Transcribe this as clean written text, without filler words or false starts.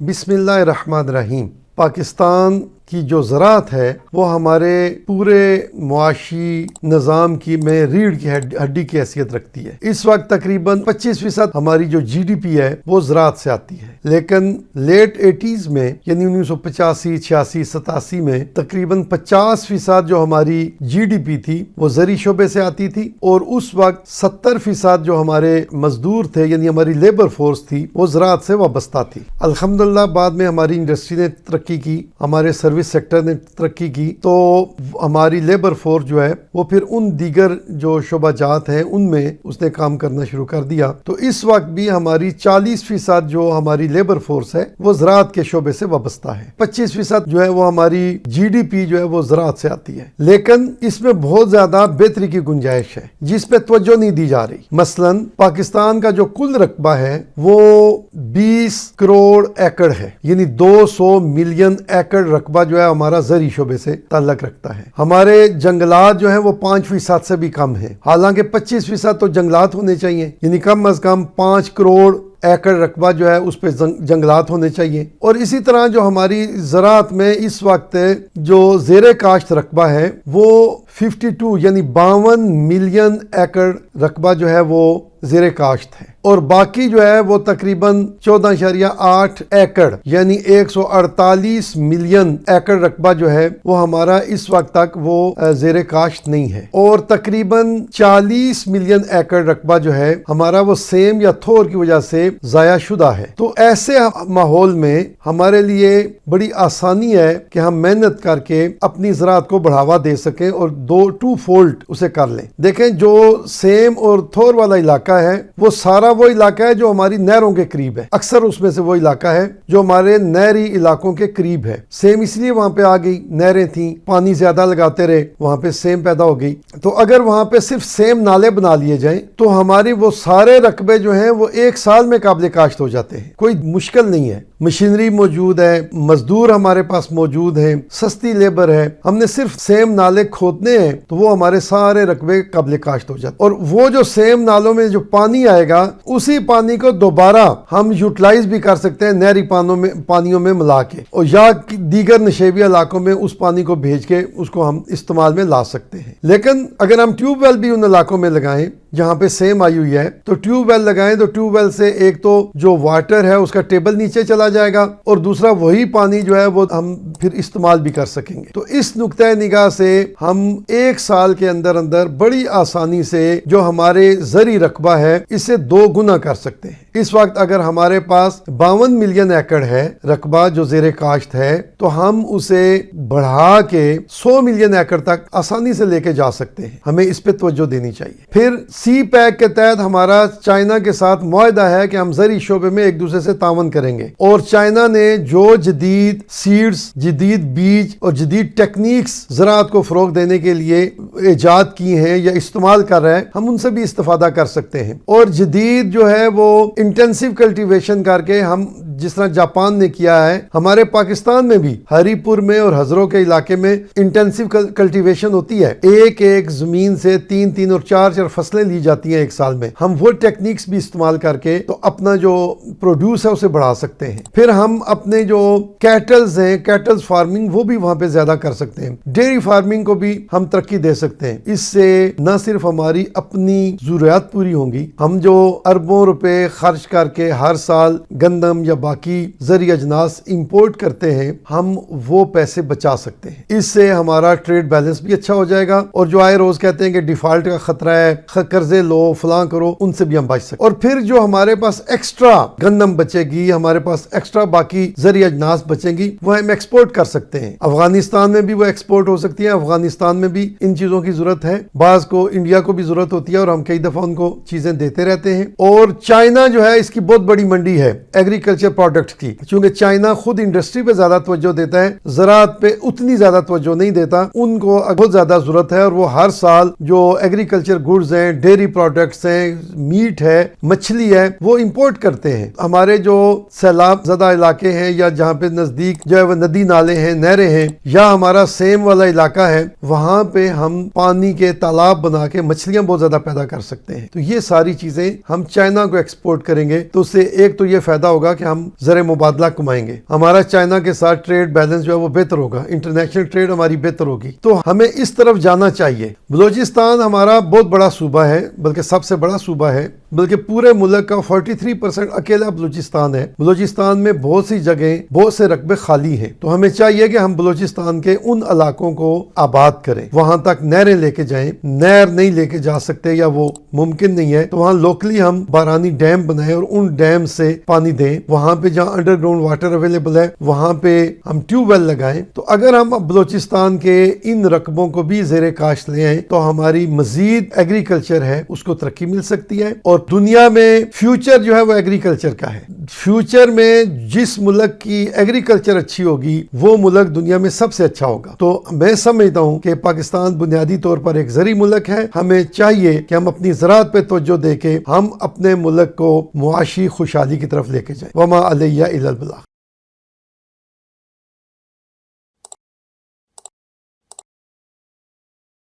بسم اللہ الرحمن الرحیم۔ پاکستان کی جو زراعت ہے وہ ہمارے پورے معاشی نظام کی میں ریڑھ کی ہڈی کی حیثیت رکھتی ہے۔ اس وقت تقریباً 25% ہماری جو جی ڈی پی ہے وہ زراعت سے آتی ہے، لیکن لیٹ 80s میں یعنی 1985، 86، 87 میں تقریباً 50% جو ہماری جی ڈی پی تھی وہ زرعی شعبے سے آتی تھی، اور اس وقت 70% جو ہمارے مزدور تھے یعنی ہماری لیبر فورس تھی وہ زراعت سے وابستہ تھی۔ الحمدللہ بعد میں ہماری انڈسٹری نے ترقی کی، ہمارے سروس سیکٹر نے ترقی کی، تو ہماری لیبر فورس جو ہے وہ پھر ان دیگر جو شعبہ جات ہیں ان میں اس نے کام کرنا شروع کر دیا۔ تو اس وقت بھی ہماری 40% جو ہماری لیبر فورس ہے وہ زراعت کے شعبے سے وابستہ ہے، 25% جو ہے وہ ہماری جی ڈی پی جو ہے وہ زراعت سے آتی ہے، لیکن اس میں بہت زیادہ بہتری کی گنجائش ہے جس پہ توجہ نہیں دی جا رہی۔ مثلا پاکستان کا جو کل رقبہ ہے وہ 20 کروڑ ایکڑ ہے، یعنی 200 ملین ایکڑ رقبہ جو ہے ہمارا زرعی شعبے سے تعلق رکھتا ہے۔ ہمارے جنگلات جو ہیں وہ 5% سے بھی کم ہیں، حالانکہ 25% تو جنگلات ہونے چاہیے، یعنی کم از کم 5 کروڑ ایکڑ رقبہ جو ہے اس پہ جنگلات ہونے چاہیے۔ اور اسی طرح جو ہماری زراعت میں اس وقت جو زیر کاشت رقبہ ہے وہ 52 یعنی 52 ملین ایکڑ رقبہ جو ہے وہ زیر کاشت ہے، اور باقی جو ہے وہ تقریباً 14.8 ایکڑ یعنی 148 ملین ایکڑ رقبہ جو ہے وہ ہمارا اس وقت تک وہ زیر کاشت نہیں ہے، اور تقریباً 40 ملین ایکڑ رقبہ جو ہے ہمارا وہ سیم یا تھور کی وجہ سے ضائع شدہ ہے۔ تو ایسے ماحول میں ہمارے لیے بڑی آسانی ہے کہ ہم محنت کر کے اپنی زراعت کو بڑھاوا دے سکیں اور 2 فولڈ اسے کر لیں۔ دیکھیں جو سیم اور تھور والا علاقہ ہے وہ سارا وہ علاقہ ہے جو ہماری نہروں کے قریب ہے، اکثر اس میں سے وہ علاقہ ہے جو ہمارے نہری علاقوں کے قریب ہے۔ سیم اس لیے وہاں پہ آ گئی، نہریں تھیں، پانی زیادہ لگاتے رہے، وہاں پہ سیم پیدا ہو گئی۔ تو اگر وہاں پہ صرف سیم نالے بنا لیے جائیں تو ہماری وہ سارے رقبے جو ہیں وہ 1 سال میں قابل کاشت ہو جاتے ہیں، کوئی مشکل نہیں ہے۔ مشینری موجود ہے، مزدور ہمارے پاس موجود ہیں، سستی لیبر ہے، ہم نے صرف سیم نالے کھودنے ہیں تو وہ ہمارے سارے رقبے قابل کاشت ہو جاتے ہیں۔ اور وہ جو سیم نالوں میں جو پانی آئے گا اسی پانی کو دوبارہ ہم یوٹیلائز بھی کر سکتے ہیں نہری پانیوں میں ملا کے، اور یا دیگر نشیبی علاقوں میں اس پانی کو بھیج کے اس کو ہم استعمال میں لا سکتے ہیں۔ لیکن اگر ہم ٹیوب ویل بھی ان علاقوں میں لگائیں جہاں پہ سیم آئی ہوئی ہے تو ٹیوب ویل لگائیں تو ٹیوب ویل سے ایک تو جو واٹر ہے اس کا ٹیبل نیچے چلا جائے گا، اور دوسرا وہی پانی جو ہے وہ ہم پھر استعمال بھی کر سکیں گے۔ تو اس نقطہ نگاہ سے ہم 1 سال کے اندر بڑی آسانی سے جو ہمارے زرعی رقبہ ہے اسے 2 گنا کر سکتے ہیں۔ اس وقت اگر ہمارے پاس 52 ملین ایکڑ ہے رقبہ جو زیر کاشت ہے تو ہم اسے بڑھا کے 100 ملین ایکڑ تک آسانی سے لے کے جا سکتے ہیں، ہمیں اس پہ توجہ دینی چاہیے۔ پھر سی پیک کے تحت ہمارا چائنا کے ساتھ معاہدہ ہے کہ ہم زرعی شعبے میں ایک دوسرے سے تعاون کریں گے، اور چائنا نے جو جدید سیڈز، جدید بیج اور جدید ٹیکنیکس زراعت کو فروغ دینے کے لیے ایجاد کی ہیں یا استعمال کر رہے ہیں ہم ان سے بھی استفادہ کر سکتے ہیں۔ اور جدید جو ہے وہ انٹینسیو کلٹیویشن کر کے ہم جس طرح جاپان نے کیا ہے، ہمارے پاکستان میں بھی ہری پور میں اور ہزروں کے علاقے میں انٹینسیو کلٹیویشن ہوتی ہے، ایک زمین سے 3 اور 4 فصلیں لی جاتی ہیں 1 سال میں۔ ہم وہ ٹیکنیکس بھی استعمال کر کے تو اپنا جو پروڈیوس ہے اسے بڑھا سکتے ہیں۔ پھر ہم اپنے جو کیٹلز ہیں، کیٹلز فارمنگ وہ بھی وہاں پہ زیادہ کر سکتے ہیں، ڈیری فارمنگ کو بھی ہم ترقی دے سکتے ہیں۔ اس سے نہ صرف ہماری اپنی ضروریات پوری ہوں گی، ہم جو اربوں روپے خرچ کر کے ہر سال گندم یا باقی زرعی اجناس امپورٹ کرتے ہیں ہم وہ پیسے بچا سکتے ہیں۔ اس سے ہمارا ٹریڈ بیلنس بھی اچھا ہو جائے گا، اور جو آئے روز کہتے ہیں کہ ڈیفالٹ کا خطرہ ہے، قرضے لو فلاں کرو، ان سے بھی ہم بچ سکتے ہیں۔ اور پھر جو ہمارے پاس ایکسٹرا گندم بچے گی، ہمارے پاس ایکسٹرا باقی زرعی اجناس بچیں گی، وہ ہم ایکسپورٹ کر سکتے ہیں۔ افغانستان میں بھی وہ ایکسپورٹ ہو سکتی ہیں، افغانستان میں بھی ان چیزوں کی ضرورت ہے، بعض کو انڈیا کو بھی ضرورت ہوتی ہے اور ہم کئی دفعہ ان کو چیزیں دیتے رہتے ہیں۔ اور چائنا جو ہے اس کی بہت بڑی منڈی ہے ایگریکلچر پروڈکٹس کی، چونکہ چائنا خود انڈسٹری پہ زیادہ توجہ دیتا ہے، زراعت پہ اتنی زیادہ توجہ نہیں دیتا، ان کو بہت زیادہ ضرورت ہے، اور وہ ہر سال جو ایگریکلچر گڈز ہیں، ڈیری پروڈکٹس ہیں، میٹ ہے، مچھلی ہے، وہ امپورٹ کرتے ہیں۔ ہمارے جو سیلاب زدہ علاقے ہیں یا جہاں پہ نزدیک جو ہے وہ ندی نالے ہیں، نہریں ہیں، یا ہمارا سیم والا علاقہ ہے، وہاں پہ ہم پانی کے تالاب بنا کے مچھلیاں بہت زیادہ پیدا کر سکتے ہیں۔ تو یہ ساری چیزیں ہم چائنا کو ایکسپورٹ کریں گے تو اس سے ایک تو یہ فائدہ ہوگا کہ ہم ہم زر مبادلہ کمائیں گے، ہمارا چائنا کے ساتھ ٹریڈ بیلنس جو ہے وہ بہتر ہوگا، انٹرنیشنل ٹریڈ ہماری بہتر ہوگی، تو ہمیں اس طرف جانا چاہیے۔ بلوچستان ہمارا بہت بڑا صوبہ ہے، بلکہ سب سے بڑا صوبہ ہے، بلکہ پورے ملک کا 43% اکیلا بلوچستان ہے۔ بلوچستان میں بہت سی جگہیں، بہت سے رقبے خالی ہیں، تو ہمیں چاہیے کہ ہم بلوچستان کے ان علاقوں کو آباد کریں، وہاں تک نہریں لے کے جائیں۔ نہر نہیں لے کے جا سکتے یا وہ ممکن نہیں ہے تو وہاں لوکلی ہم بارانی ڈیم بنائیں اور ان ڈیم سے پانی دیں۔ وہاں پہ جہاں انڈر گراؤنڈ واٹر اویلیبل ہے وہاں پہ ہم ٹیوب ویل لگائیں۔ تو اگر ہم بلوچستان کے ان رقبوں کو بھی زیر کاشت لے آئیں تو ہماری مزید ایگریکلچر ہے اس کو ترقی مل سکتی ہے، اور دنیا میں فیوچر جو ہے وہ ایگریکلچر کا ہے۔ فیوچر میں جس ملک کی ایگریکلچر اچھی ہوگی وہ ملک دنیا میں سب سے اچھا ہوگا۔ تو میں سمجھتا ہوں کہ پاکستان بنیادی طور پر ایک زرعی ملک ہے، ہمیں چاہیے کہ ہم اپنی زراعت پہ توجہ دے کے ہم اپنے ملک کو معاشی خوشحالی کی طرف لے کے جائیں۔ وما علیہ الا البلاغ۔